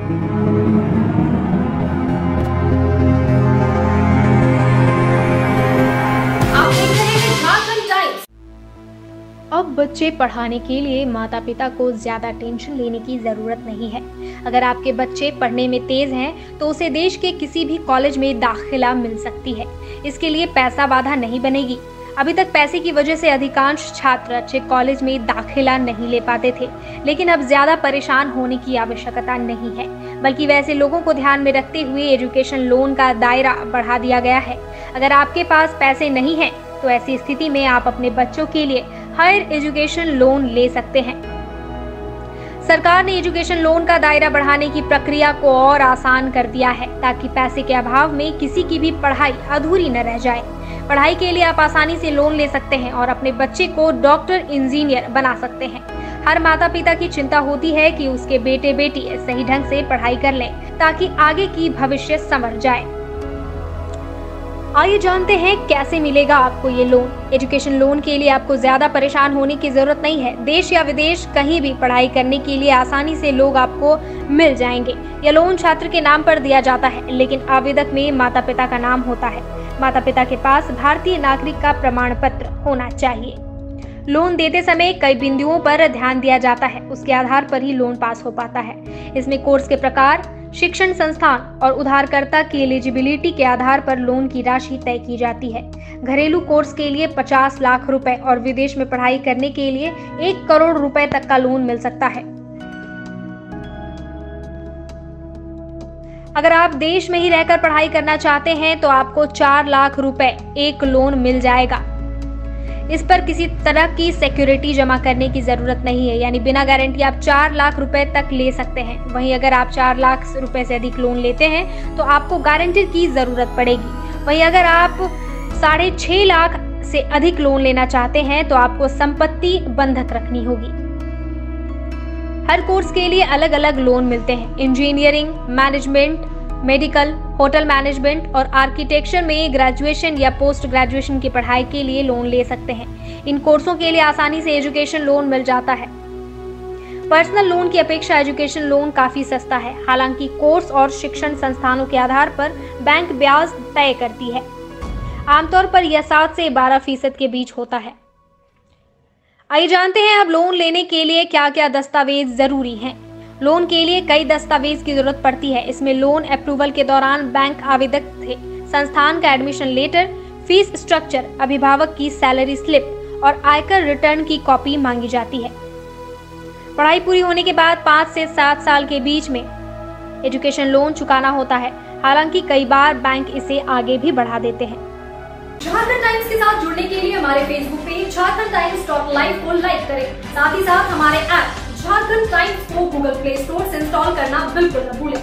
अब बच्चे पढ़ाने के लिए माता पिता को ज्यादा टेंशन लेने की जरूरत नहीं है। अगर आपके बच्चे पढ़ने में तेज हैं तो उसे देश के किसी भी कॉलेज में दाखिला मिल सकती है। इसके लिए पैसा बाधा नहीं बनेगी। अभी तक पैसे की वजह से अधिकांश छात्र अच्छे कॉलेज में दाखिला नहीं ले पाते थे, लेकिन अब ज्यादा परेशान होने की आवश्यकता नहीं है, बल्कि वैसे लोगों को ध्यान में रखते हुए एजुकेशन लोन का दायरा बढ़ा दिया गया है। अगर आपके पास पैसे नहीं हैं तो ऐसी स्थिति में आप अपने बच्चों के लिए हायर एजुकेशन लोन ले सकते हैं। सरकार ने एजुकेशन लोन का दायरा बढ़ाने की प्रक्रिया को और आसान कर दिया है, ताकि पैसे के अभाव में किसी की भी पढ़ाई अधूरी न रह जाए। पढ़ाई के लिए आप आसानी से लोन ले सकते हैं और अपने बच्चे को डॉक्टर, इंजीनियर बना सकते हैं। हर माता पिता की चिंता होती है कि उसके बेटे बेटी सही ढंग से पढ़ाई कर लें, ताकि आगे की भविष्य संवर जाए। आइए जानते हैं कैसे मिलेगा आपको ये लोन। एजुकेशन लोन के लिए आपको ज्यादा परेशान होने की जरूरत नहीं है। देश या विदेश कहीं भी पढ़ाई करने के लिए आसानी से लोग आपको मिल जाएंगे। यह लोन छात्र के नाम पर दिया जाता है, लेकिन आवेदक में माता पिता का नाम होता है। माता पिता के पास भारतीय नागरिक का प्रमाण पत्र होना चाहिए। लोन देते समय कई बिंदुओं पर ध्यान दिया जाता है, उसके आधार पर ही लोन पास हो पाता है। इसमें कोर्स के प्रकार, शिक्षण संस्थान और उधारकर्ता की एलिजिबिलिटी के आधार पर लोन की राशि तय की जाती है। घरेलू कोर्स के लिए 50 लाख रुपए और विदेश में पढ़ाई करने के लिए 1 करोड़ रुपए तक का लोन मिल सकता है। अगर आप देश में ही रहकर पढ़ाई करना चाहते हैं तो आपको 4 लाख रुपए एक लोन मिल जाएगा। इस पर किसी तरह की सिक्योरिटी जमा करने की जरूरत नहीं है, यानी बिना गारंटी आप 4 लाख रुपए तक ले सकते हैं। वहीं अगर आप 4 लाख रुपए से अधिक लोन लेते हैं तो आपको गारंटी की जरूरत पड़ेगी। वहीं अगर आप 6.5 लाख से अधिक लोन लेना चाहते हैं तो आपको संपत्ति बंधक रखनी होगी। हर कोर्स के लिए अलग अलग लोन मिलते हैं। Engineering, management, medical, hotel management और आर्किटेक्चर में ग्रेजुएशन या पोस्ट ग्रेजुएशन की पढ़ाई के लिए लोन ले सकते हैं। इन कोर्सों के लिए आसानी से एजुकेशन लोन मिल जाता है। पर्सनल लोन की अपेक्षा एजुकेशन लोन काफी सस्ता है। हालांकि कोर्स और शिक्षण संस्थानों के आधार पर बैंक ब्याज तय करती है। आमतौर पर यह 7 से 12% के बीच होता है। आइए जानते हैं अब लोन लेने के लिए क्या क्या दस्तावेज जरूरी हैं। लोन के लिए कई दस्तावेज की जरूरत पड़ती है। इसमें लोन अप्रूवल के दौरान बैंक आवेदक से संस्थान का एडमिशन लेटर, फीस स्ट्रक्चर, अभिभावक की सैलरी स्लिप और आयकर रिटर्न की कॉपी मांगी जाती है। पढ़ाई पूरी होने के बाद 5 से 7 साल के बीच में एजुकेशन लोन चुकाना होता है। हालांकि कई बार बैंक इसे आगे भी बढ़ा देते हैं। झारखंड टाइम्स के साथ जुड़ने के लिए हमारे फेसबुक पेज झारखंड-टाइम्स.live को लाइक करें। साथ ही साथ हमारे ऐप झारखंड टाइम्स को गूगल प्ले स्टोर से इंस्टॉल करना बिल्कुल न भूलें।